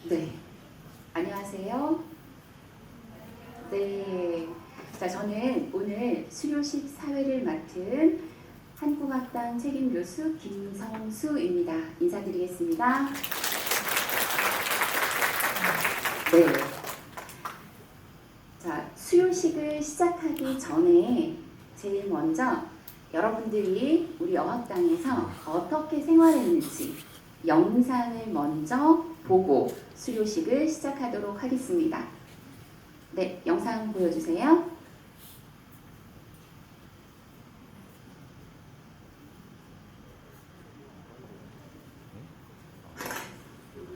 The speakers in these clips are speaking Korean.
네, 안녕하세요. 네, 자, 저는 오늘 수료식 사회를 맡은 한국학당 책임교수 김성수입니다. 인사드리겠습니다. 네, 자, 수료식을 시작하기 전에 제일 먼저 여러분들이 우리 어학당에서 어떻게 생활했는지 영상을 먼저 보고 수료식을 시작하도록 하겠습니다. 네, 영상 보여주세요.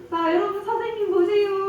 자, 여러분 선생님 보세요.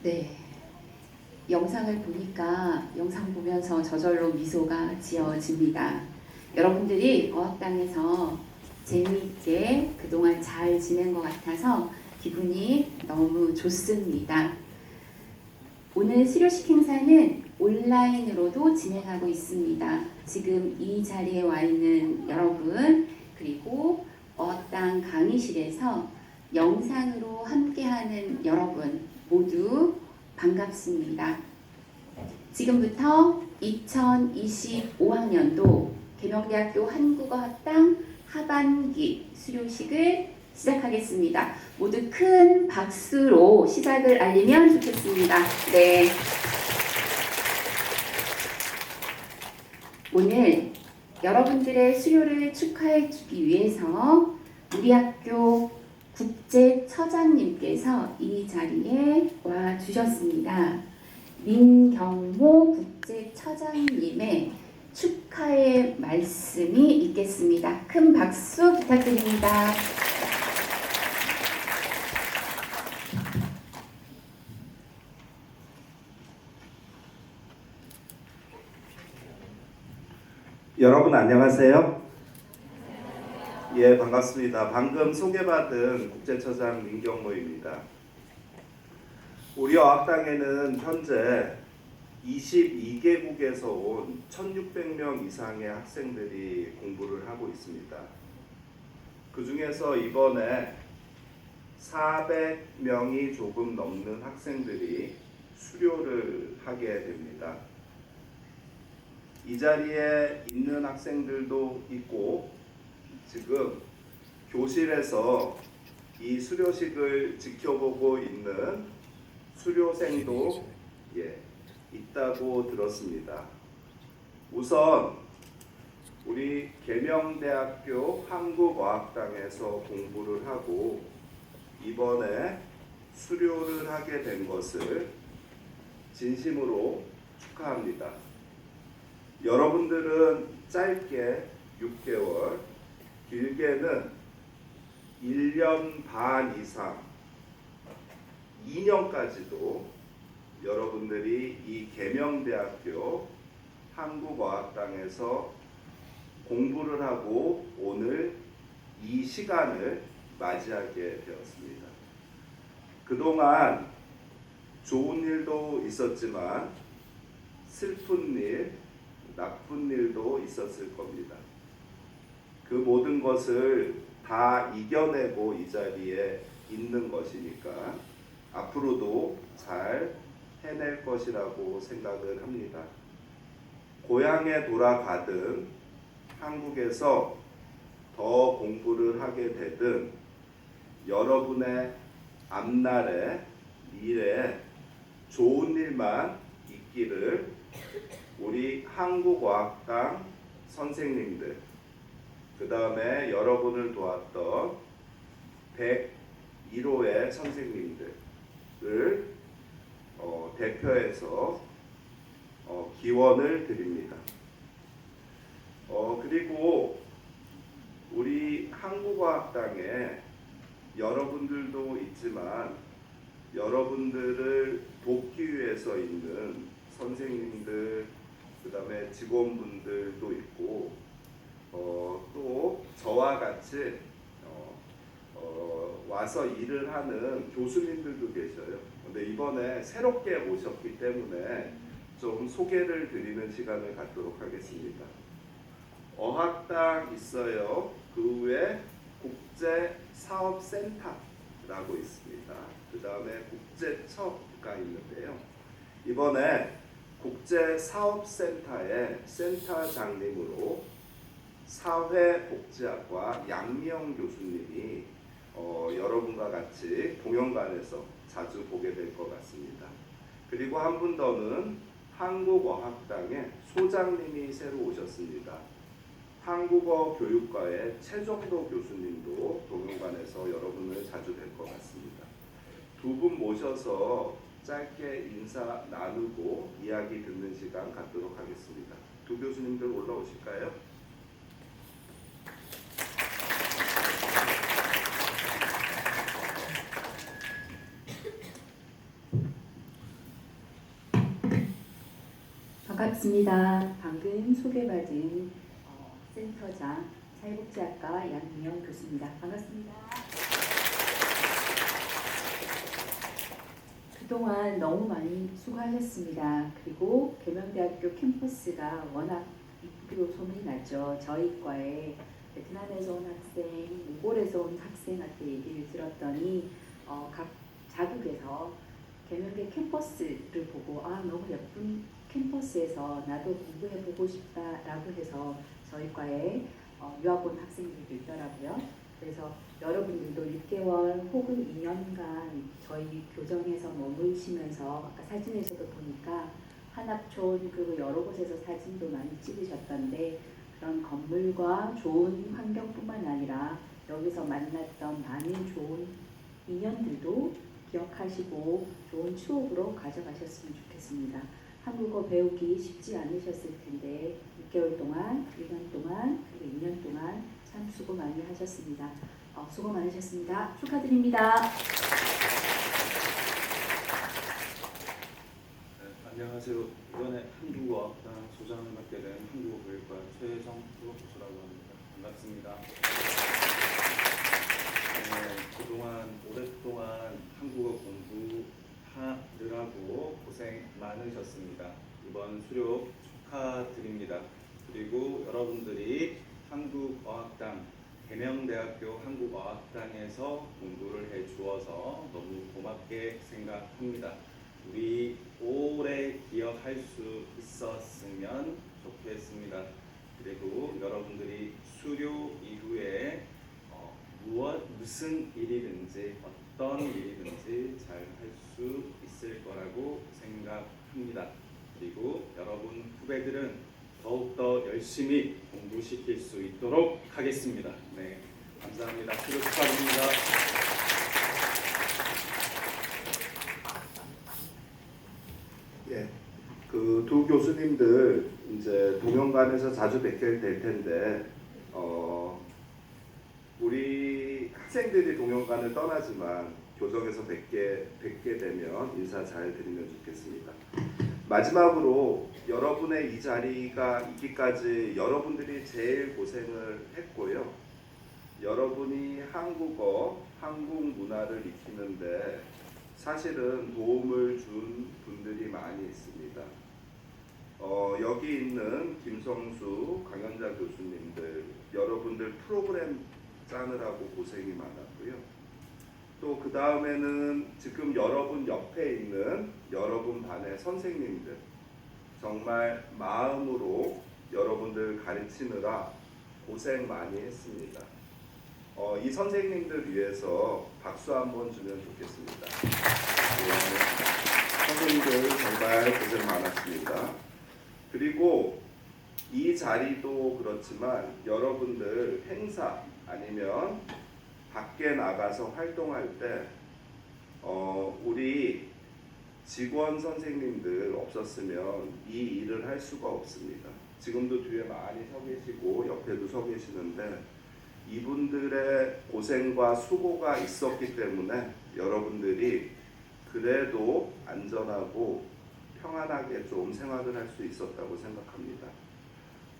네, 영상을 보니까 영상 보면서 저절로 미소가 지어집니다. 여러분들이 어학당에서 재미있게 그동안 잘 지낸 것 같아서 기분이 너무 좋습니다. 오늘 수료식 행사는 온라인으로도 진행하고 있습니다. 지금 이 자리에 와 있는 여러분, 그리고 어학당 강의실에서 영상으로 함께하는 여러분 모두 반갑습니다. 지금부터 2025학년도 계명대학교 한국어학당 하반기 수료식을 시작하겠습니다. 모두 큰 박수로 시작을 알리면 좋겠습니다. 네. 오늘 여러분들의 수료를 축하해 주기 위해서 우리 학교 국제처장님께서 이 자리에 와 주셨습니다. 민경호 국제처장님의 축하의 말씀이 있겠습니다. 큰 박수 부탁드립니다. 여러분 안녕하세요. 예, 반갑습니다. 방금 소개받은 국제처장 민경모입니다. 우리 어학당에는 현재 22개국에서 온 1600명 이상의 학생들이 공부를 하고 있습니다. 그 중에서 이번에 400명이 조금 넘는 학생들이 수료를 하게 됩니다. 이 자리에 있는 학생들도 있고 지금 교실에서 이 수료식을 지켜보고 있는 수료생도 있다고 들었습니다. 우선 우리 계명대학교 한국어학당에서 공부를 하고 이번에 수료를 하게 된 것을 진심으로 축하합니다. 여러분들은 짧게 6개월, 길게는 1년 반 이상, 2년까지도 여러분들이 이 계명대학교 한국어학당에서 공부를 하고 오늘 이 시간을 맞이하게 되었습니다. 그동안 좋은 일도 있었지만 슬픈 일, 나쁜 일도 있었을 겁니다. 그 모든 것을 다 이겨내고 이 자리에 있는 것이니까 앞으로도 잘 해낼 것이라고 생각을 합니다. 고향에 돌아가든 한국에서 더 공부를 하게 되든 여러분의 앞날에 미래에 좋은 일만 있기를 우리 한국어학당 선생님들, 그 다음에 여러분을 도왔던 101호의 선생님들을 대표해서 기원을 드립니다. 그리고 우리 한국어학당에 여러분들도 있지만 여러분들을 돕기 위해서 있는 선생님들, 그 다음에 직원분들도 있고 또 저와 같이 와서 일을 하는 교수님들도 계셔요. 근데 이번에 새롭게 오셨기 때문에 좀 소개를 드리는 시간을 갖도록 하겠습니다. 어학당 있어요. 그 후에 국제사업센터라고 있습니다. 그 다음에 국제처가 있는데요. 이번에 국제사업센터의 센터장님으로 사회복지학과 양미영 교수님이 여러분과 같이 공연관에서 자주 보게 될 것 같습니다. 그리고 한 분 더는 한국어학당의 소장님이 새로 오셨습니다. 한국어 교육과의 최정도 교수님도 동영관에서 여러분을 자주 뵐 것 같습니다. 두 분 모셔서 짧게 인사 나누고 이야기 듣는 시간 갖도록 하겠습니다. 두 교수님들 올라오실까요? 반갑습니다. 방금 소개받은 센터장 사회복지학과 양미영 교수입니다. 반갑습니다. 그동안 너무 많이 수고하셨습니다. 그리고 계명대학교 캠퍼스가 워낙 이쁘기로 소문이 났죠. 저희 과에 베트남에서 온 학생, 몽골에서 온 학생한테 얘기를 들었더니 각 자국에서 계명대 캠퍼스를 보고 너무 예쁜 캠퍼스에서 나도 공부해보고 싶다라고 해서 저희 과에 유학 온 학생들도 있더라고요. 그래서 여러분들도 6개월 혹은 2년간 저희 교정에서 머무시면서 아까 사진에서도 보니까 한합촌 그리고 여러 곳에서 사진도 많이 찍으셨던데 그런 건물과 좋은 환경뿐만 아니라 여기서 만났던 많은 좋은 인연들도 기억하시고 좋은 추억으로 가져가셨으면 좋겠습니다. 한국어 배우기 쉽지 않으셨을 텐데 6개월 동안, 1년 동안, 그리고 2년 동안 참 수고 많이 하셨습니다. 수고 많으셨습니다. 축하드립니다. 안녕하세요. 안녕하세요. 이번에 한국어학당 소장을 맡게 된 한국어교육과 최혜정 프로교수라고 합니다. 반갑습니다. 그동안 오랫동안 한국어 공부하느라고 고생 많으셨습니다. 이번 수료 축하드립니다. 그리고 여러분들이 한국어학당 계명대학교 한국어학당에서 공부를 해주어서 너무 고맙게 생각합니다. 우리 오래 기억할 수 있었으면 좋겠습니다. 그리고 여러분들이 수료 이후에 무슨 일이든지 어떤 일이든지 잘 할 수 있을 거라고 생각합니다. 그리고 여러분 후배들은 더욱더 열심히 공부시킬 수 있도록 하겠습니다. 네, 감사합니다. 수료 축하드립니다. 예, 그 두 교수님들 이제 동영관에서 자주 뵙게 될 텐데 우리 학생들이 동영관을 떠나지만 교정에서 뵙게 되면 인사 잘 드리면 좋겠습니다. 마지막으로 여러분의 이 자리가 있기까지 여러분들이 제일 고생을 했고요. 여러분이 한국어, 한국 문화를 익히는데 사실은 도움을 준 분들이 많이 있습니다. 여기 있는 김성수, 강현자 교수님들, 여러분들 프로그램 짜느라고 고생이 많았고요. 또 그 다음에는 지금 여러분 옆에 있는 여러분 반의 선생님들, 정말 마음으로 여러분들 가르치느라 고생 많이 했습니다. 이 선생님들 위해서 박수 한번 주면 좋겠습니다. 선생님들 정말 고생 많았습니다. 그리고 이 자리도 그렇지만 여러분들 행사 아니면 밖에 나가서 활동할 때 우리 직원 선생님들 없었으면 이 일을 할 수가 없습니다. 지금도 뒤에 많이 서 계시고 옆에도 서 계시는데 이분들의 고생과 수고가 있었기 때문에 여러분들이 그래도 안전하고 평안하게 좀 생활을 할 수 있었다고 생각합니다.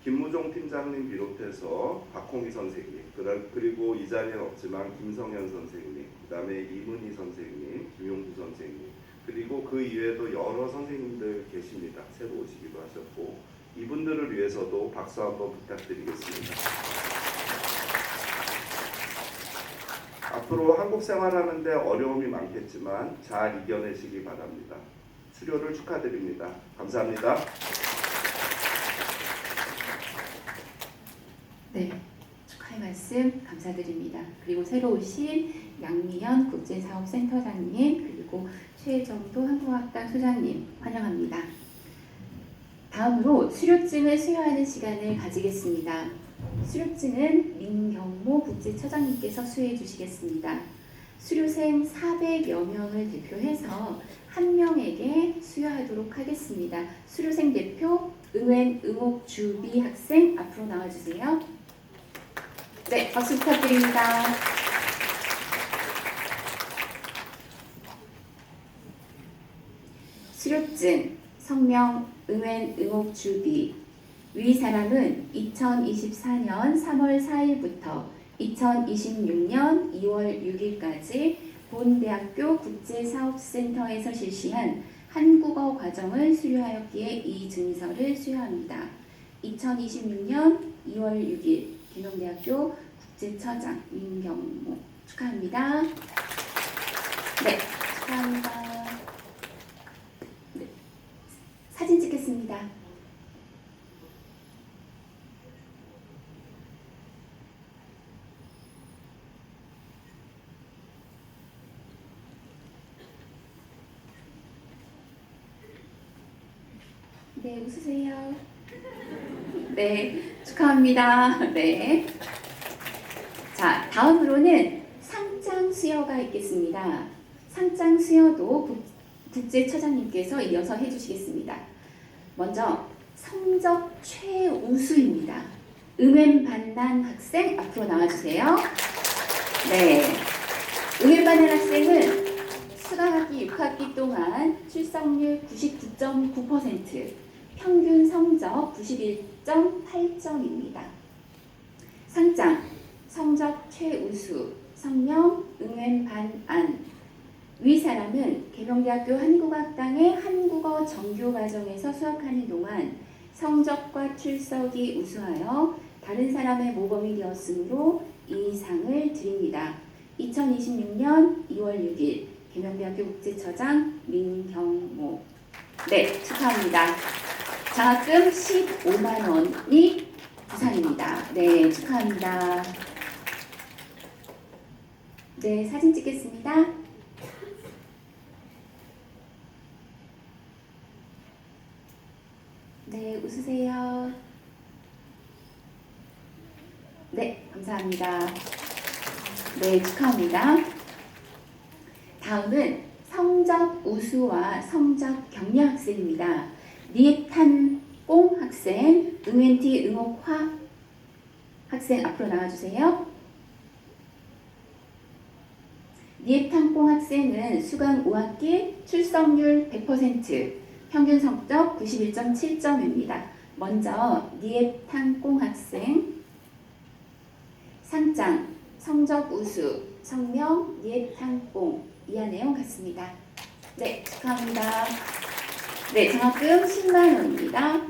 김무종 팀장님 비롯해서 박홍희 선생님, 그리고 이 자리에 없지만 김성현 선생님, 그 다음에 이문희 선생님, 김용구 선생님, 그리고 그 이외에도 여러 선생님들 계십니다. 새로 오시기도 하셨고 이분들을 위해서도 박수 한번 부탁드리겠습니다. 앞으로 한국 생활하는데 어려움이 많겠지만 잘 이겨내시기 바랍니다. 수료를 축하드립니다. 감사합니다. 네, 축하의 말씀 감사드립니다. 그리고 새로 오신 양미현 국제사업센터장님, 그리고 최정도 한국어학당 소장님 환영합니다. 다음으로 수료증을 수여하는 시간을 가지겠습니다. 수료증은 민경모 국제처장님께서 수여해 주시겠습니다. 수료생 400여 명을 대표해서 한 명에게 수여하도록 하겠습니다. 수료생 대표 응웬 응옥주비 학생 앞으로 나와주세요. 네, 박수 부탁드립니다. 수료증 성명 응웬 응옥주비, 위 사람은 2024년 3월 4일부터 2026년 2월 6일까지 본 대학교 국제사업센터에서 실시한 한국어 과정을 수료하였기에 이 증서를 수여합니다. 2026년 2월 6일 계명대학교 국제처장 민경모 축하합니다. 네, 축하합니다. 네, 사진 찍겠습니다. 네, 웃으세요. 네, 축하합니다. 네. 자, 다음으로는 상장 수여가 있겠습니다. 상장 수여도 국제처장님께서 이어서 해주시겠습니다. 먼저 성적 최우수입니다. 응웬반단 학생 앞으로 나와주세요. 네, 응웬반단 학생은 수강학기 6학기 동안 출석률 99.9%, 평균 성적 91.8점입니다. 상장, 성적 최우수, 성명, 응웬 반안. 위 사람은 계명대학교 한국학당의 한국어 정규과정에서 수학하는 동안 성적과 출석이 우수하여 다른 사람의 모범이 되었으므로 이 상을 드립니다. 2026년 2월 6일 계명대학교 국제처장 민경모. 네, 축하합니다. 장학금 15만 원이 부상입니다. 네, 축하합니다. 네, 사진 찍겠습니다. 네, 웃으세요. 네, 감사합니다. 네, 축하합니다. 다음은 성적 우수와 성적 격려 학생입니다. 니에탄꽁 학생, 응웬티 응옥화 학생 앞으로 나와주세요. 니에탄꽁 학생은 수강 5학기 출석률 100%, 평균 성적 91.7점입니다. 먼저 니에탄꽁 학생 상장, 성적 우수, 성명 니에탄꽁 이하 내용 같습니다. 네, 축하합니다. 네, 장학금 10만 원입니다.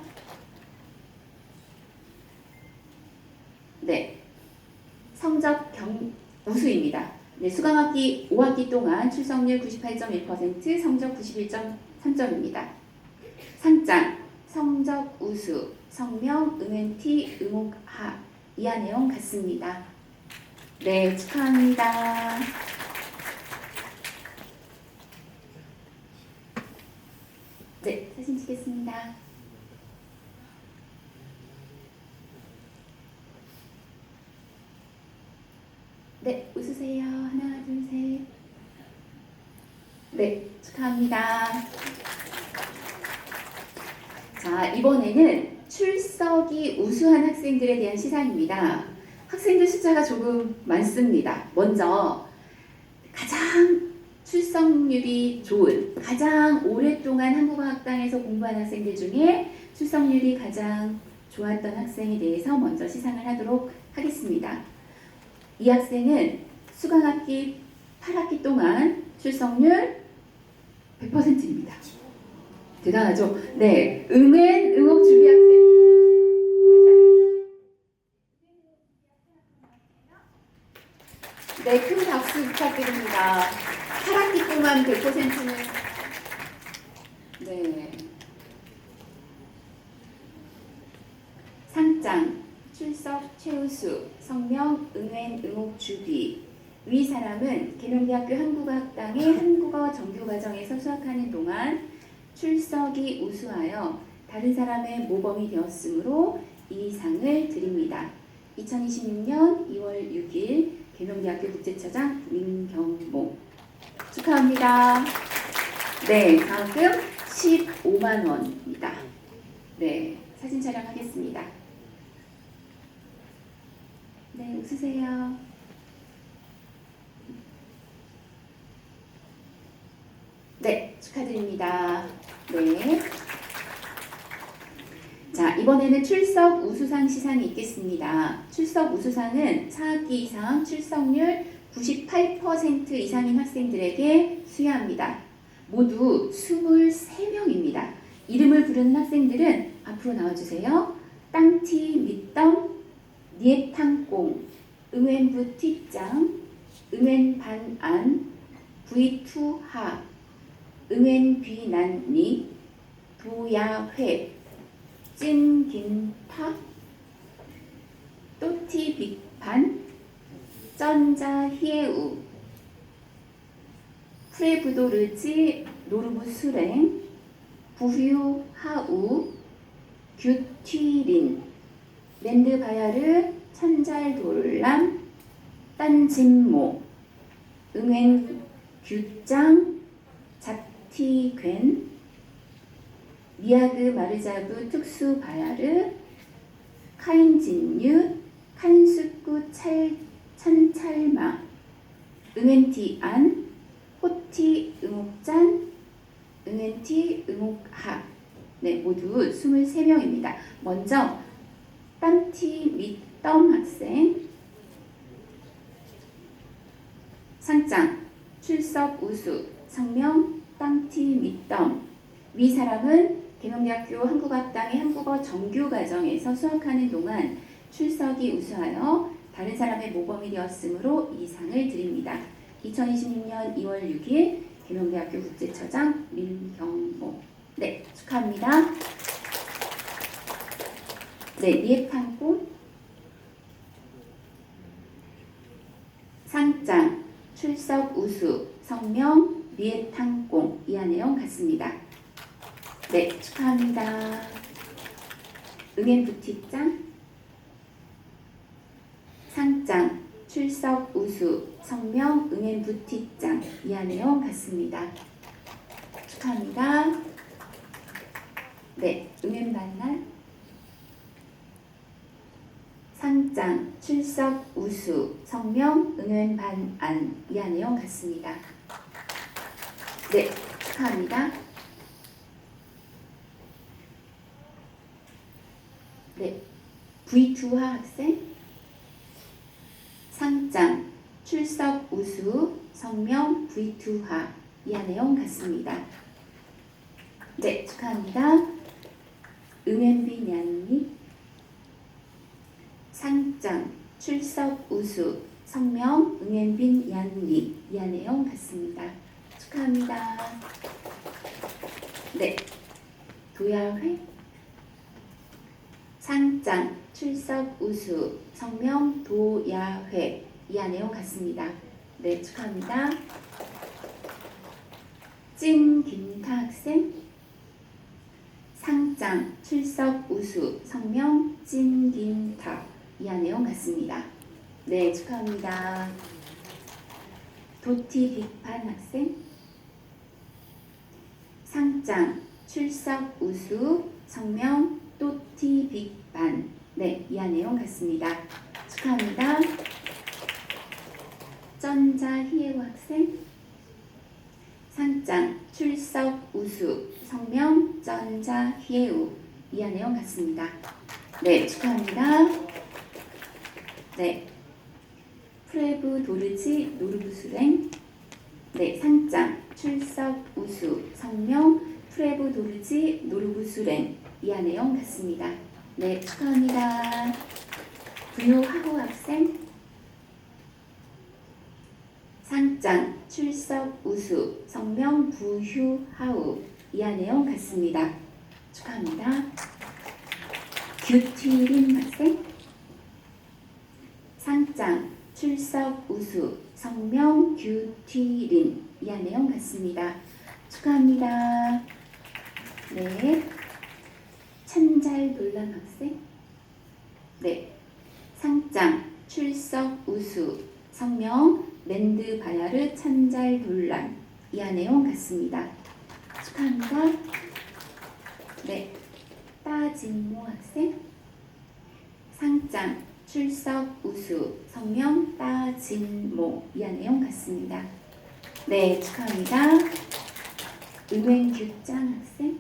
네, 성적 우수입니다. 네, 수강학기 5학기 동안 출석률 98.1%, 성적 91.3점입니다. 상장, 성적 우수, 성명, 응웬티, 응옥하 이하 내용 같습니다. 네, 축하합니다. 네, 사진 찍겠습니다. 네, 웃으세요. 하나, 둘, 셋. 네, 축하합니다. 자, 이번에는 출석이 우수한 학생들에 대한 시상입니다. 학생들 숫자가 조금 많습니다. 먼저 가장 출석률이 좋은, 가장 오랫동안 한국어학당에서 공부한 학생들 중에 출석률이 가장 좋았던 학생에 대해서 먼저 시상을 하도록 하겠습니다. 이 학생은 수강학기 8학기 동안 출석률 100%입니다. 대단하죠? 네, 응웬 응옥 준비 학생. 네, 큰 박수 부탁드립니다. 8학기 동안 100%는 네. 상장, 출석 최우수, 성명 응웬 응옥 주비. 위 사람은 계명대학교 한국어학당의 한국어 정규과정에서 수학하는 동안 출석이 우수하여 다른 사람의 모범이 되었으므로 이 상을 드립니다. 2026년 2월 6일 계명대학교 국제처장 민경모. 축하합니다. 네, 장학금 15만 원입니다. 네, 사진 촬영하겠습니다. 네, 웃으세요. 네, 축하드립니다. 네. 자, 이번에는 출석 우수상 시상이 있겠습니다. 출석 우수상은 4학기 이상 출석률 98% 이상인 학생들에게 수여합니다. 모두 23명입니다. 이름을 부르는 학생들은 앞으로 나와주세요. 땅티 밑덩, 니에탕꽁, 응웬부 튀짱, 응웬반안, 부이투하, 응웬귀난니, 도야회, 찐긴파, 또티빅판, 쩐자히에우, 프레부도르지 노르부수랭, 부휴하우, 규튀린, 랜드바야르 찬잘돌람, 딴진모, 응웬규짱, 잡티괸, 미야그 마르자부 특수바야르, 카인진유, 칸수쿠 찬찰마, 응웬티안, 호티 응옥잔, 응엔티 응옥학. 네, 모두 23명입니다. 먼저 땀티 밑덤 학생 상장 출석 우수 성명 땀티 밑덤. 위 사람은 계명대학교 한국어학당의 한국어 정규과정에서 수학하는 동안 출석이 우수하여 다른 사람의 모범이 되었으므로 이 상을 드립니다. 2026년 2월 6일 계명대학교 국제처장 민경모. 네, 축하합니다. 네, 니에탕공 상장 출석 우수 성명 니에탕공. 이하 내용 같습니다. 네, 축하합니다. 응앤부티짱 상장 출석 우수 성명 응앤부티짱. 이하 내용 같습니다. 축하합니다. 네, 응앤반날 상장 출석 우수 성명 응앤반안. 이하 내용 같습니다. 네, 축하합니다. 네, V2하 학생 상장 출석 우수 성명 V2하. 이하 내용 같습니다. 네, 축하합니다. 응앤비 냔니 상장 출석 우수 성명 응앤빈 얀니. 이하 내용 같습니다. 축하합니다. 네, 도야회 상장 출석 우수 성명 도야회. 이하 내용 같습니다. 네, 축하합니다. 찐김타 학생 상장 출석 우수 성명 찐김타. 이하 내용 같습니다. 네, 축하합니다. 도티 빅판 학생 상장 출석 우수 성명 또티 빅반. 네, 이하 내용 같습니다. 축하합니다. 쩐자 히에우 학생 상장 출석 우수 성명 쩐자 히에우. 이하 내용 같습니다. 네, 축하합니다. 네, 프레브 도르지 노르부수랭 네, 상장 출석 우수 성명 프레브 도르지 노르부수랭. 이하 내용 같습니다. 네, 축하합니다. 부요하고 학생 상장 출석 우수 성명 부휴하우. 이하 내용 같습니다. 축하합니다. 규티린 학생 상장 출석 우수 성명 규티린. 이하 내용 같습니다. 축하합니다. 네, 찬잘 놀란 학생 네, 상장 출석 우수 성명 랜드 바야르 찬잘 돌란. 이하 내용 같습니다. 축하합니다. 네, 따진모 학생 상장 출석 우수 성명 따진모. 이하 내용 같습니다. 네, 축하합니다. 은행규짱 학생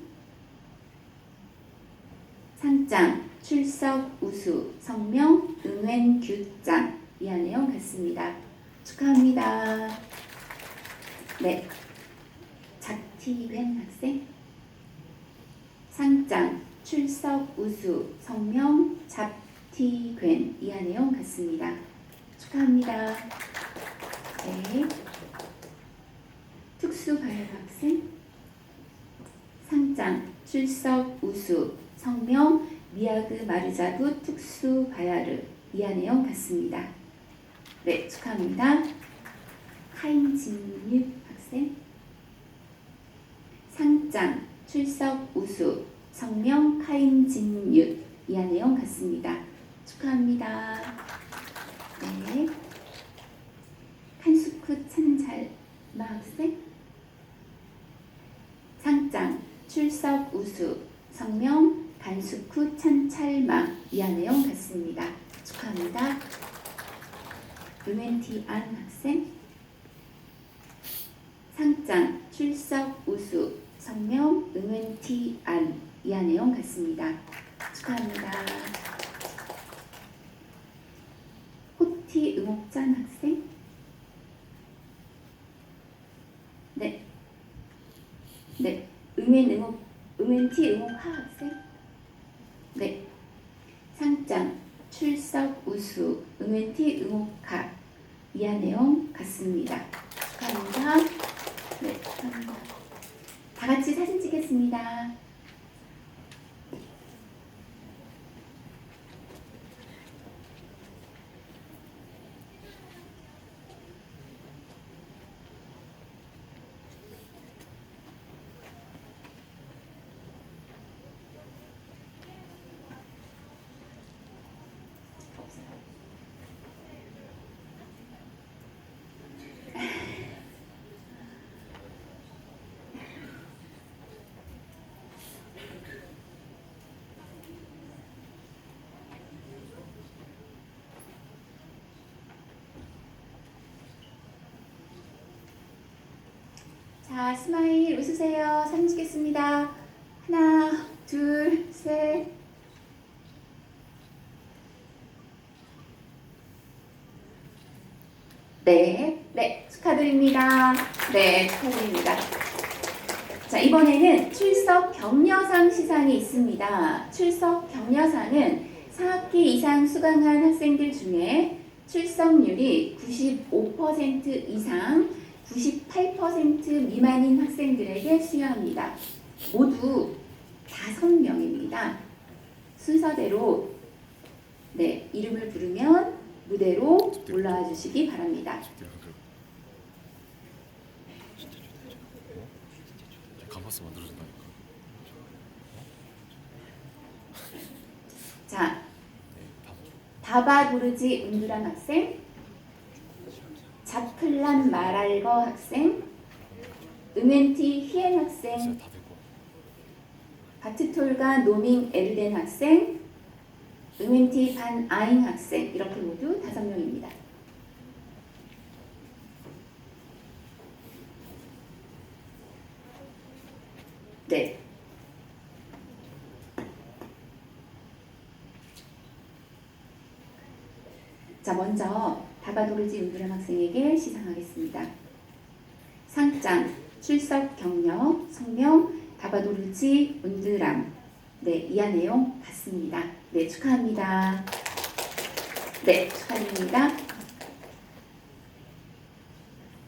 상장 출석 우수 성명 은행규짱. 이하 내용 같습니다. 축하합니다. 네, 작티벤 학생 상장 출석 우수 성명 잡티괸. 이하 내용 같습니다. 축하합니다. 네, 특수가열 학생 상장 출석 우수 성명 미야그 마르자부 특수바야르. 이하 내용 같습니다. 네, 축하합니다. 카인진유 학생 상장 출석 우수 성명 카인진유. 이하 내용 같습니다. 축하합니다. 네, 칸수쿠 찬잘마 학생 상장 출석 우수 성명 간수쿠 찬찰마. 이하 내용 같습니다. 축하합니다. 루멘티안 학생 상장, 출석, 우수, 성명, 응은티, 안 이하 내용 같습니다. 축하합니다. 호티 응옥잔 학생? 네. 네. 응은티 응옥하 학생? 네. 상장, 출석, 우수, 응은티 응옥하 이하 내용 같습니다. 축하합니다. 네, 축하합니다. 다 같이 사진 찍겠습니다. 자, 스마일 웃으세요. 사진 찍겠습니다. 하나, 둘, 셋. 네, 네, 축하드립니다. 네, 축하드립니다. 자, 이번에는 출석 격려상 시상이 있습니다. 출석 격려상은 4학기 이상 수강한 학생들 중에 출석률이 95% 이상 98% 미만인 학생들에게 수여합니다. 모두 5명입니다. 순서대로 네, 이름을 부르면 무대로 올라와 주시기 바랍니다. 감바스 만들어준다니까. 자, 다바도르지 운두란 학생, 자플란 마랄거 학생, 응엔티 히엔 학생, 다 되고. 바트톨가 노밍 에르덴 학생, 응엔티 반 아잉 학생 이렇게 모두 5명입니다. 네. 자, 먼저 다바도르지 운두람 학생에게 시상하겠습니다. 상장, 출석 격려, 성명, 다바도르지 운두람. 네, 이하 내용 같습니다. 네, 축하합니다. 네, 축하드립니다.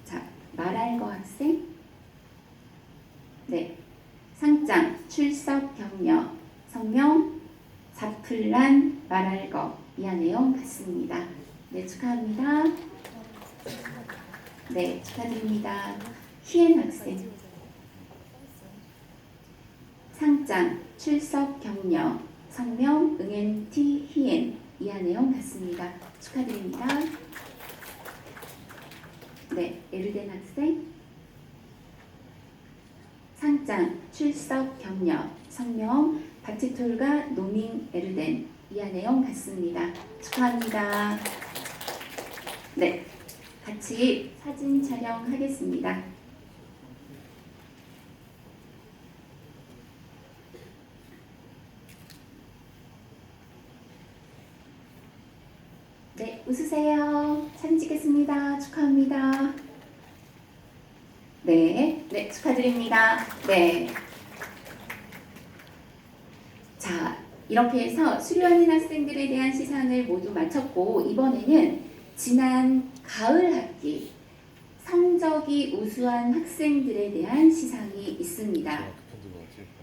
자, 마랄거 학생. 네, 상장, 출석 격려, 성명, 자플란 마랄거 이하 내용 같습니다. 네, 축하합니다. 네, 축하드립니다. 히엔 학생. 상장, 출석 격려, 성명, 응엔티 히엔 이하 내용 같습니다. 축하드립니다. 네, 에르덴 학생. 상장, 출석 격려, 성명, 바티톨가 노밍 에르덴 이하 내용 같습니다. 축하합니다. 네, 같이 사진 촬영하겠습니다. 네, 웃으세요. 사진 찍겠습니다. 축하합니다. 네, 네, 축하드립니다. 네. 자, 이렇게 해서 수료하는 학생들에 대한 시상을 모두 마쳤고, 이번에는 지난 가을 학기 성적이 우수한 학생들에 대한 시상이 있습니다.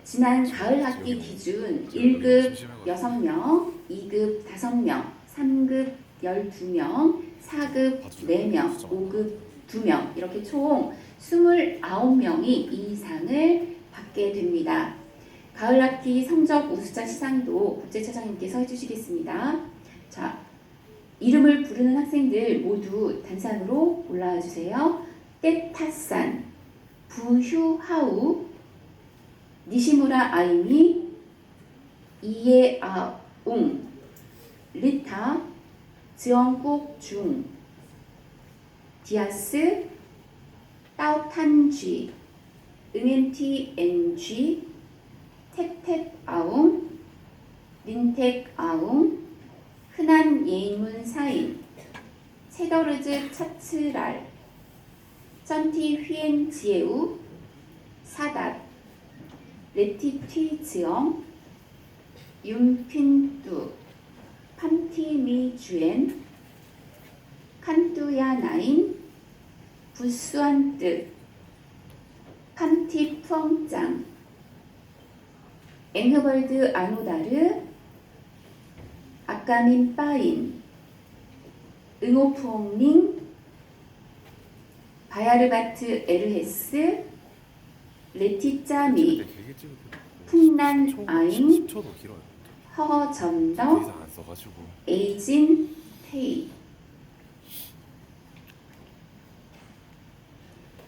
지난 가을 학기 기준 1급 6명, 2급 5명, 3급 12명, 4급 4명, 5급 2명 이렇게 총 29명이 이 상을 받게 됩니다. 가을 학기 성적 우수자 시상도 국제차장님께서 해주시겠습니다. 자, 이름을 부르는 학생들 모두 단상으로 올라와 주세요. 떼타산, 부휴하우, 니시무라 아이미, 이에아웅, 리타, 즈엉국 중, 디아스, 따오탄쥐, 응엔티엔쥐, 탭탭아웅, 린텍아웅, 흔한 예인문 사인, 체더르즈 차츠랄, 쩐티 휘엔지에우, 사닷, 레티튀즈엄, 윰핀뚜, 판티미주엔, 칸뚜야나인, 부수안뜨, 칸티푸엉짱, 앵흐벌드 아노다르, 아까민 빠인, 응오푸옹링, 바야르바트 에르헤스, 레티짜미, 근데 길게 찍어도 풍란 아인, 10초도 길어요. 더 허전더, 이상 안 써가지고. 에이진 테이.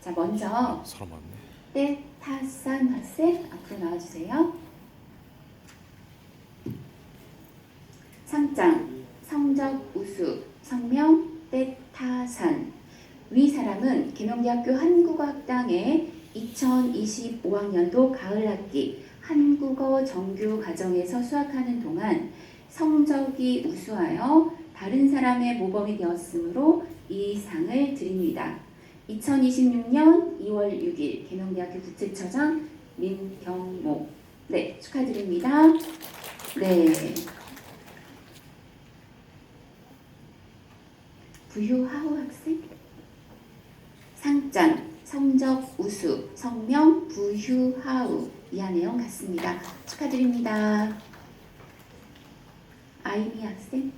자, 먼저 사람 많네. 떼타산 학생 앞으로 나와주세요. 상장, 성적 우수, 성명 떼타산. 위 사람은 계명대학교 한국어학당의 2025학년도 가을학기 한국어 정규 과정에서 수학하는 동안 성적이 우수하여 다른 사람의 모범이 되었으므로 이 상을 드립니다. 2026년 2월 6일 계명대학교 국제처장 민경목. 네, 축하드립니다. 네. 부효하우 학생. 상장, 성적 우수, 성명 부효하우. 이하 내용 같습니다. 축하드립니다. 아이미 학생.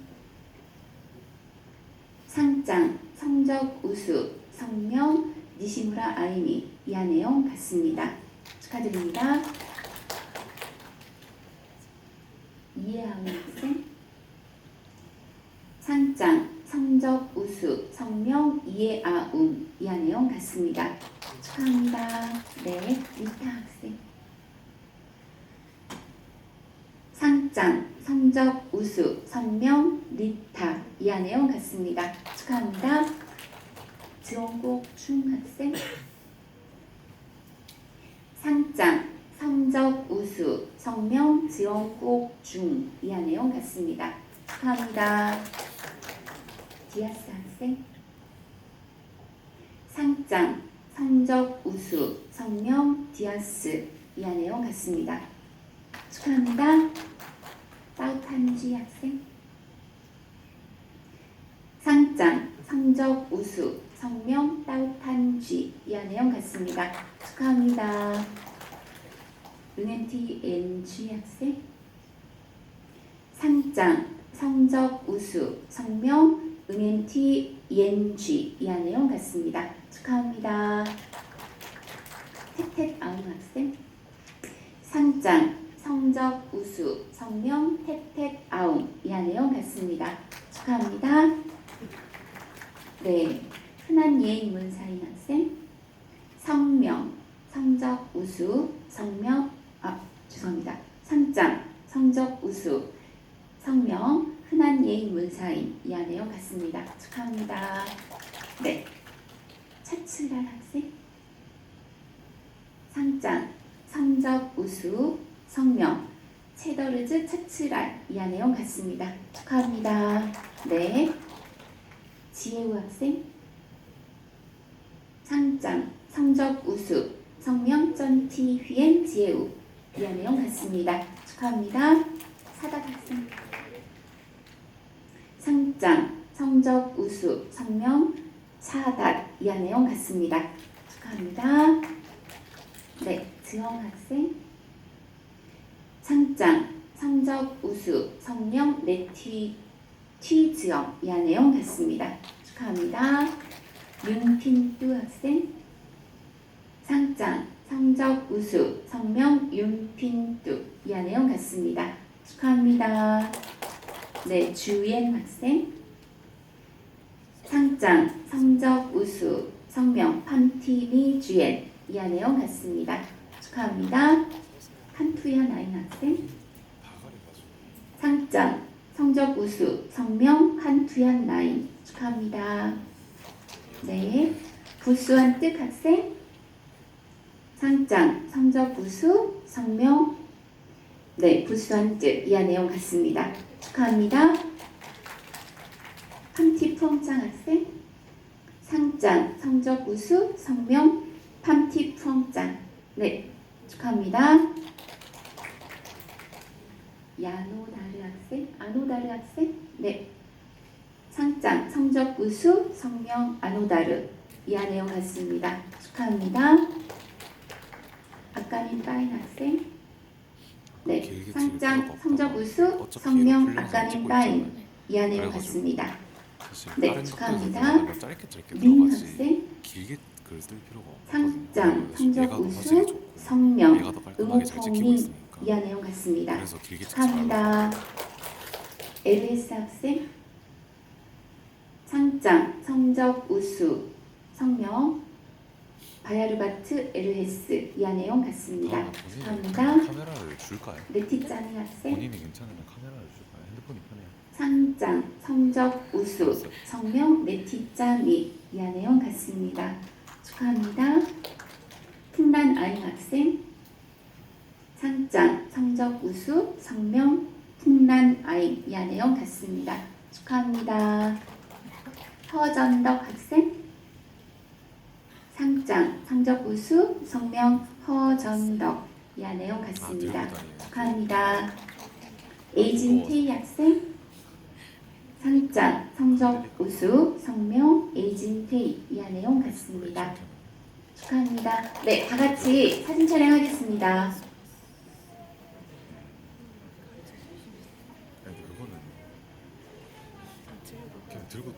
상장, 성적 우수, 성명 니시무라 아이미. 이하 내용 같습니다. 축하드립니다. 이해하우 학생. 상장, 성적 우수, 성명 이해아움. 이하 내용 같습니다. 축하합니다. 네, 리타 학생. 상장, 성적 우수, 성명 리타. 이하 내용 같습니다. 축하합니다. 지원국 중학생. 상장, 성적 우수, 성명 지원국 중. 이하 내용 같습니다. 축하합니다. 디아스 학생. 상장, 성적 우수, 성명 디아스. 이하 내용 같습니다. 축하합니다. 따우탄지 학생. 상장, 성적 우수, 성명 따우탄지. 이하 내용 같습니다. 축하합니다. 응엔티 엔지 학생. 상장, 성적 우수, 성명 응엔티 ENG. 이하 내용 같습니다. 축하합니다. 탭탭아웅 학생. 상장, 성적 우수, 성명 탭탭아웅. 이하 내용 같습니다. 축하합니다. 네, 흔한 예인 문사인 학생. 성명, 성적 우수, 성명, 죄송합니다. 상장, 성적 우수, 성명, 흔한 예인 문사인. 이하 내용 같습니다. 축하합니다. 네, 차츠랄 학생. 상장, 성적 우수, 성명, 체더르즈 차츠랄. 이하 내용 같습니다. 축하합니다. 네, 지혜우 학생. 상장, 성적 우수, 성명 쩐티 휘엔 지혜우. 이하 내용 같습니다. 축하합니다. 사đạt 학생. 상장, 성적 우수, 성명 사đạt. 이하 내용 같습니다. 축하합니다. 네, 지영 학생. 상장, 성적 우수, 성명 레티튀즈엄. 이하 내용 같습니다. 축하합니다. 윤핀뚜 학생. 상장, 성적 우수, 성명 윤핀뚜. 이하 내용 같습니다. 축하합니다. 네, 주옌 학생. 상장, 성적 우수, 성명 판티미 주옌. 이하 내용 같습니다. 축하합니다. 한투야 나인 학생. 상장, 성적 우수, 성명 한투야 나인. 축하합니다. 네, 부수한 뜻 학생. 상장, 성적 우수, 성명. 네, 부수한 뜻. 이하 내용 같습니다. 축하합니다. 팜티푸엉짱 학생. 상장, 성적 우수, 성명, 팜티푸엉짱. 네, 축하합니다. 야노다르 학생, 아노다르 학생. 네, 상장, 성적 우수, 성명, 아노다르. 이하 내용 같습니다. 축하합니다. 아까민 빠인 학생. 네, 길게 상장, 찍을 필요가 성적 없다고. 우수, 어차피 성명, 훈련소 아까민 찍고 빠인. 있잖아요. 이하 내용 그래가지고. 같습니다. 사실 네, 다른 축하합니다. 학교에서 짧게 민 들어가지 학생. 길게 글을 쓸 필요가 없거든요. 상장, 그래서 성적 얘가 더 우수, 화질이 좋고 성명, 얘가 더 깔끔하게 잘 찍히고 응호펑민. 있으니까 이하 내용 같습니다. 그래서 길게 찍지 말라고. 축하합니다. LS 학생. 상장, 성적 우수, 성명, 바야르바트 LS. 이하 내용 같습니다. 다음에 본인이 축하합니다. 카메라를 줄까요? 레티짜니 학생. 본인이 괜찮으면 카메라를 줄까요? 핸드폰이 편해요. 상장, 성적 우수, 성명, 네티짱이. 이하 내용 같습니다. 축하합니다. 풍란 아잉 학생. 상장, 성적 우수, 성명, 풍란 아잉. 이하 내용 같습니다. 축하합니다. 허전덕 학생. 상장, 성적 우수, 성명, 허전덕. 이하 내용 같습니다. 아, 들고 다니는. 축하합니다. 에이진 테이 학생. 상장, 성적 우수, 성명, 에이진 테이. 이하 내용 같습니다. 축하합니다. 네, 다 같이 사진 촬영하겠습니다. 아니 그거는 그냥 들고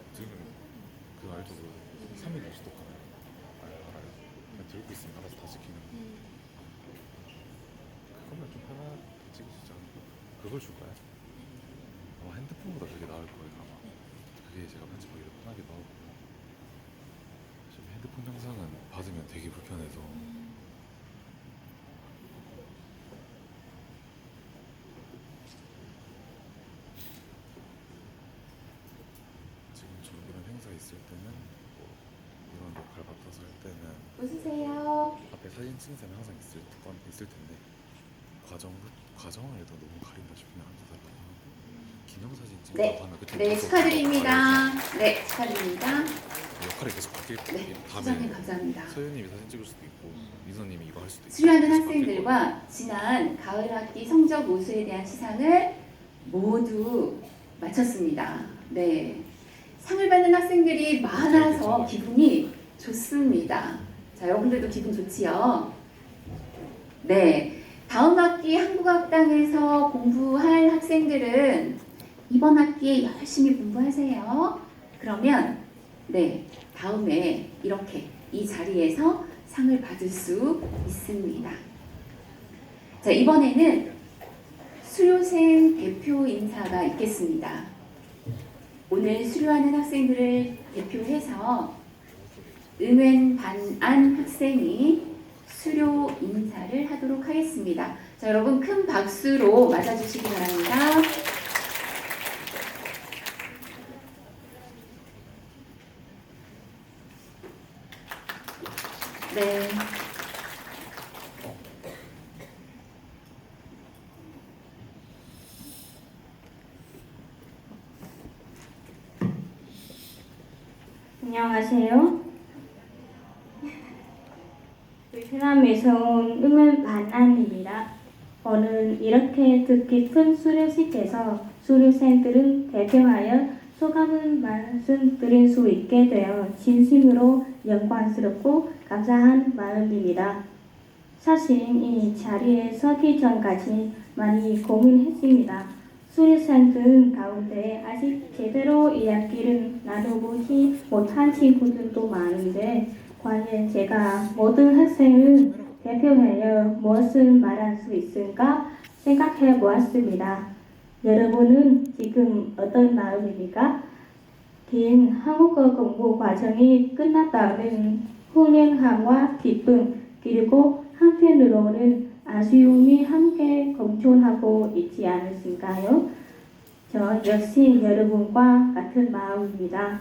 그거 알죠? 그 3일 연속 카메라 알아요? 그냥 들고 있으면 알아서 다 찍히는 거. 그거면 좀 편하게 찍으시지 않을까? 그걸 줄까요? 아마 핸드폰보다 그게 나을 거예요 아마. 그게 제가 편집하기도 편하기도 하고. 지금 핸드폰 영상은 받으면 되게 불편해서. 지금처럼 이런 행사 있을 때는 뭐 이런 역할 맡아서 할 때는 웃으세요. 앞에 사진 찍는 사람이 항상 있을 텐데 과정을 해도 너무 가린다 싶으면 안 되더라고요. 기념사진 네, 찍는다고 하면 그때 네, 계속 축하드립니다. 네, 축하드립니다. 역할이 계속 바뀔 네, 다음에 시장님 감사합니다. 서윤님이 사진 찍을 수도 있고 민서님이 이거 할 수도 있고 수료하는 계속 바뀔 거예요. 학생들과 지난 가을 학기 성적 우수에 대한 시상을 모두 마쳤습니다. 네, 상을 받는 학생들이 많아서 기분이 좋습니다. 자, 여러분들도 기분 좋지요? 네, 다음 학기 한국학당에서 공부할 학생들은 이번 학기에 열심히 공부하세요. 그러면 네, 다음에 이렇게 이 자리에서 상을 받을 수 있습니다. 자, 이번에는 수료생 대표 인사가 있겠습니다. 오늘 수료하는 학생들을 대표해서 응웬 반안 학생이 수료 인사를 하도록 하겠습니다. 자, 여러분 큰 박수로 맞아주시기 바랍니다. 네. 안녕하세요. 베트남에서 온 응은 반안입니다. 오늘 이렇게 뜻깊은 수료식에서 수료생들은 대표하여 소감을 말씀드릴 수 있게 되어 진심으로 영광스럽고 감사한 마음입니다. 사실 이 자리에 서기 전까지 많이 고민했습니다. 수료생들 가운데 아직 제대로 이야기를 나눠보지 못한 친구들도 많은데 과연 제가 모든 학생을 대표하여 무엇을 말할 수 있을까 생각해 보았습니다. 여러분은 지금 어떤 마음입니까? 긴 한국어 공부 과정이 끝났다는 후련함과 기쁨 그리고 한편으로는 아쉬움이 함께 공존하고 있지 않으신가요? 저 역시 여러분과 같은 마음입니다.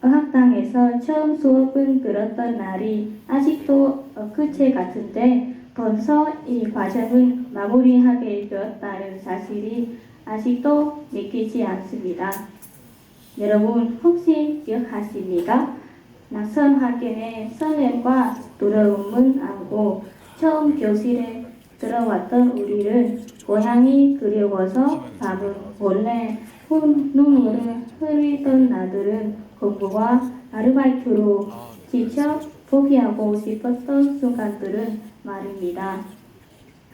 어학당에서 처음 수업을 들었던 날이 아직도 엊그제 같은데 벌써 이 과정을 마무리하게 되었다는 사실이 아직도 믿기지 않습니다. 여러분 혹시 기억하십니까? 낯선 학교의 설렘과 두려움은 안고 처음 교실에 들어왔던 우리를 고향이 그리워서 밥은 몰래 눈물을 흘리던 나들은 공부와 아르바이트로 직접 포기하고 싶었던 순간들은 말입니다.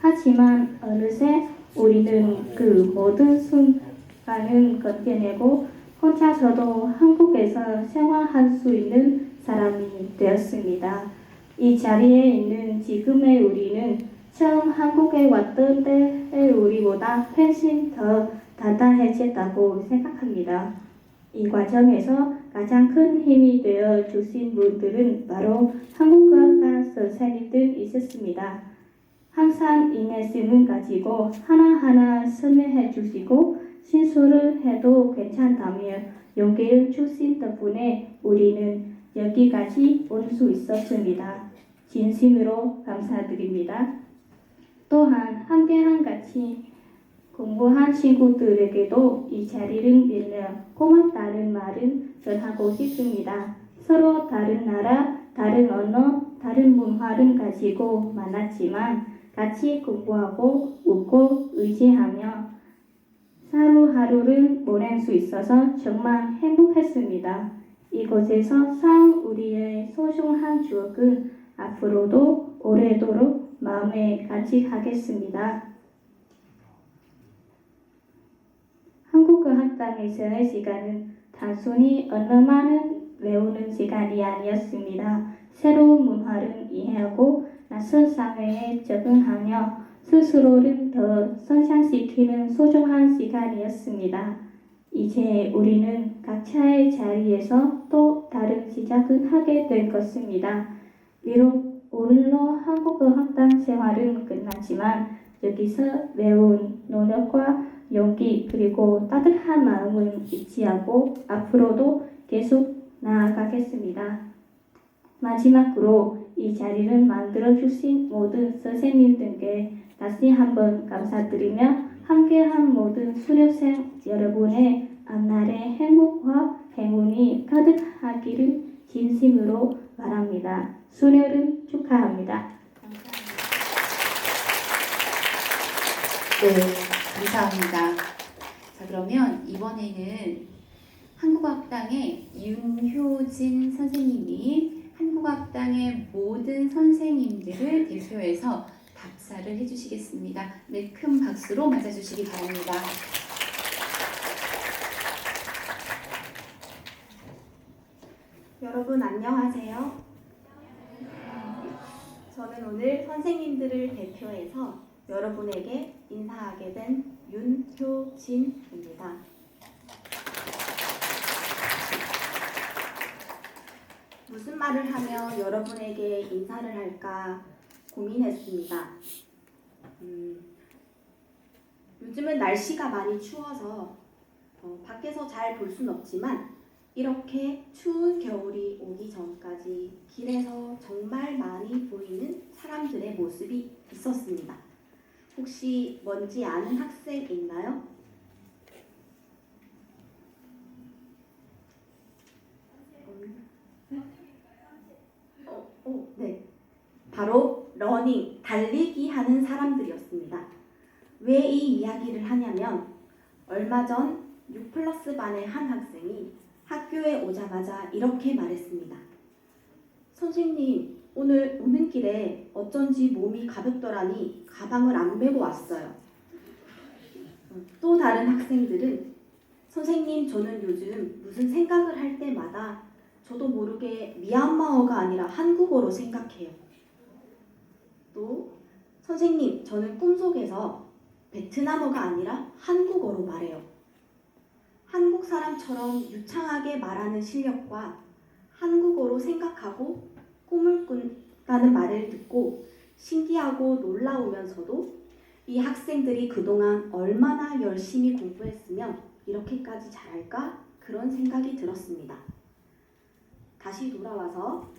하지만 어느새 우리는 그 모든 순간을 견뎌내고 혼자서도 한국에서 생활할 수 있는 사람이 되었습니다. 이 자리에 있는 지금의 우리는 처음 한국에 왔던 때의 우리보다 훨씬 더 단단해졌다고 생각합니다. 이 과정에서 가장 큰 힘이 되어 주신 분들은 바로 한국어학당 선생님들이셨습니다. 항상 인내심을 가지고 하나하나 설명해 주시고 실수를 해도 괜찮다며 용기를 주신 덕분에 우리는 여기까지 올 수 있었습니다. 진심으로 감사드립니다. 또한 함께한 같이 공부한 친구들에게도 이 자리를 빌려 고맙다는 말을 전하고 싶습니다. 서로 다른 나라, 다른 언어, 다른 문화를 가지고 만났지만 같이 공부하고 웃고 의지하며 하루하루를 보낼 수 있어서 정말 행복했습니다. 이곳에서 쌓은 우리의 소중한 추억은 앞으로도 오래도록 마음에 간직하겠습니다. 한국어학당에서의 시간은 단순히 언어만을 외우는 시간이 아니었습니다. 새로운 문화를 이해하고 낯선 사회에 적응하며 스스로를 더 성장시키는 소중한 시간이었습니다. 이제 우리는 각자의 자리에서 또 다른 시작을 하게 될 것입니다. 비록 오늘로 한국어학당 생활은 끝났지만 여기서 배운 노력과 용기 그리고 따뜻한 마음을 잊지 않고 앞으로도 계속 나아가겠습니다. 마지막으로 이 자리를 만들어주신 모든 선생님들께 다시 한번 감사드리며 함께한 모든 수료생 여러분의 앞날의 행복과 행운이 가득하기를 진심으로 바랍니다. 수료를 축하합니다. 네, 감사합니다. 자, 그러면 이번에는 한국어학당의 윤효진 선생님이 한국어학당의 모든 선생님들을 대표해서 답사를 해주시겠습니다. 네, 큰 박수로 맞아주시기 바랍니다. 여러분 안녕하세요. 저는 오늘 선생님들을 대표해서 여러분에게 인사하게 된 윤효진입니다. 무슨 말을 하며 여러분에게 인사를 할까 고민했습니다. 요즘은 날씨가 많이 추워서 밖에서 잘 볼 순 없지만 이렇게 추운 겨울이 오기 전까지 길에서 정말 많이 보이는 사람들의 모습이 있었습니다. 혹시 뭔지 아는 학생 있나요? 네. 바로 러닝, 달리기 하는 사람들이었습니다. 왜 이 이야기를 하냐면 얼마 전 6플러스 반의 한 학생이 학교에 오자마자 이렇게 말했습니다. 선생님, 오늘 오는 길에 어쩐지 몸이 가볍더라니 가방을 안 메고 왔어요. 또 다른 학생들은 선생님, 저는 요즘 무슨 생각을 할 때마다 저도 모르게 미얀마어가 아니라 한국어로 생각해요. 또 선생님, 저는 꿈속에서 베트남어가 아니라 한국어로 말해요. 한국 사람처럼 유창하게 말하는 실력과 한국어로 생각하고 꿈을 꾼다는 말을 듣고 신기하고 놀라우면서도 이 학생들이 그동안 얼마나 열심히 공부했으면 이렇게까지 잘할까? 그런 생각이 들었습니다. 다시 돌아와서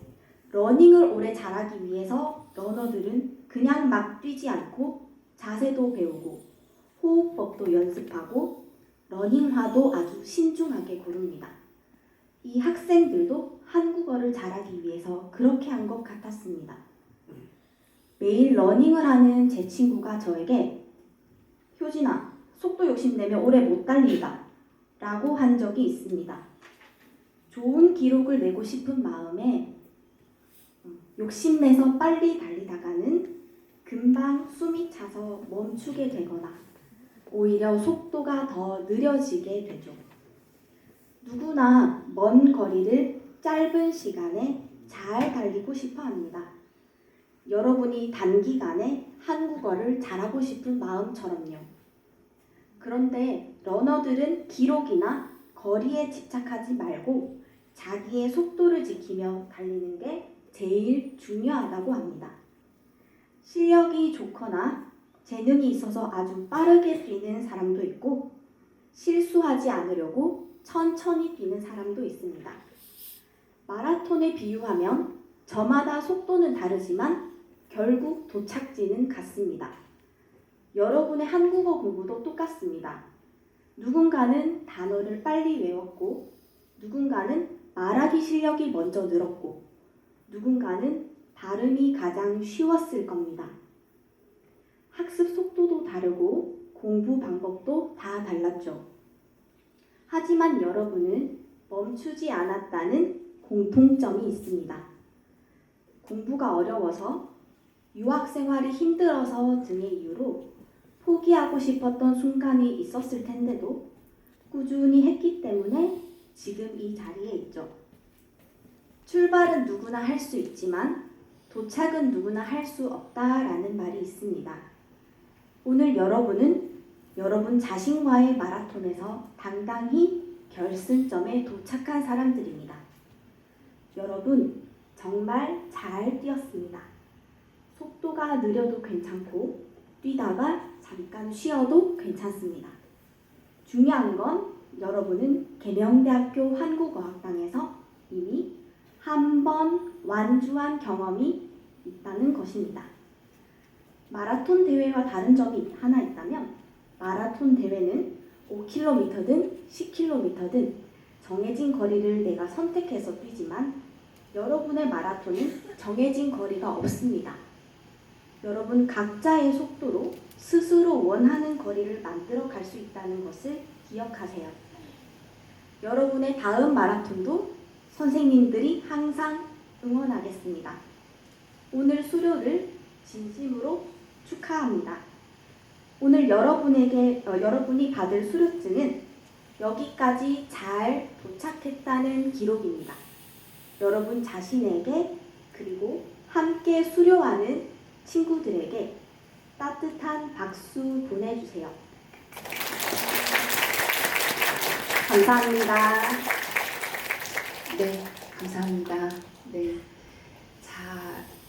러닝을 오래 잘하기 위해서 러너들은 그냥 막 뛰지 않고 자세도 배우고 호흡법도 연습하고 러닝화도 아주 신중하게 고릅니다. 이 학생들도 한국어를 잘하기 위해서 그렇게 한 것 같았습니다. 매일 러닝을 하는 제 친구가 저에게 효진아, 속도 욕심내면 오래 못 달린다 라고 한 적이 있습니다. 좋은 기록을 내고 싶은 마음에 욕심내서 빨리 달리다가는 금방 숨이 차서 멈추게 되거나 오히려 속도가 더 느려지게 되죠. 누구나 먼 거리를 짧은 시간에 잘 달리고 싶어 합니다. 여러분이 단기간에 한국어를 잘하고 싶은 마음처럼요. 그런데 러너들은 기록이나 거리에 집착하지 말고 자기의 속도를 지키며 달리는 게 제일 중요하다고 합니다. 실력이 좋거나 재능이 있어서 아주 빠르게 뛰는 사람도 있고 실수하지 않으려고 천천히 뛰는 사람도 있습니다. 마라톤에 비유하면 저마다 속도는 다르지만 결국 도착지는 같습니다. 여러분의 한국어 공부도 똑같습니다. 누군가는 단어를 빨리 외웠고 누군가는 말하기 실력이 먼저 늘었고 누군가는 발음이 가장 쉬웠을 겁니다. 학습 속도도 다르고 공부 방법도 다 달랐죠. 하지만 여러분은 멈추지 않았다는 공통점이 있습니다. 공부가 어려워서, 유학 생활이 힘들어서 등의 이유로 포기하고 싶었던 순간이 있었을 텐데도 꾸준히 했기 때문에 지금 이 자리에 있죠. 출발은 누구나 할 수 있지만 도착은 누구나 할 수 없다라는 말이 있습니다. 오늘 여러분은 여러분 자신과의 마라톤에서 당당히 결승점에 도착한 사람들입니다. 여러분 정말 잘 뛰었습니다. 속도가 느려도 괜찮고 뛰다가 잠깐 쉬어도 괜찮습니다. 중요한 건 여러분은 계명대학교 한국어학당에서 이미 한 번 완주한 경험이 있다는 것입니다. 마라톤 대회와 다른 점이 하나 있다면 마라톤 대회는 5km든 10km든 정해진 거리를 내가 선택해서 뛰지만 여러분의 마라톤은 정해진 거리가 없습니다. 여러분 각자의 속도로 스스로 원하는 거리를 만들어 갈 수 있다는 것을 기억하세요. 여러분의 다음 마라톤도 선생님들이 항상 응원하겠습니다. 오늘 수료를 진심으로 축하합니다. 오늘 여러분이 받을 수료증은 여기까지 잘 도착했다는 기록입니다. 여러분 자신에게 그리고 함께 수료하는 친구들에게 따뜻한 박수 보내주세요. 감사합니다. 네, 감사합니다. 네.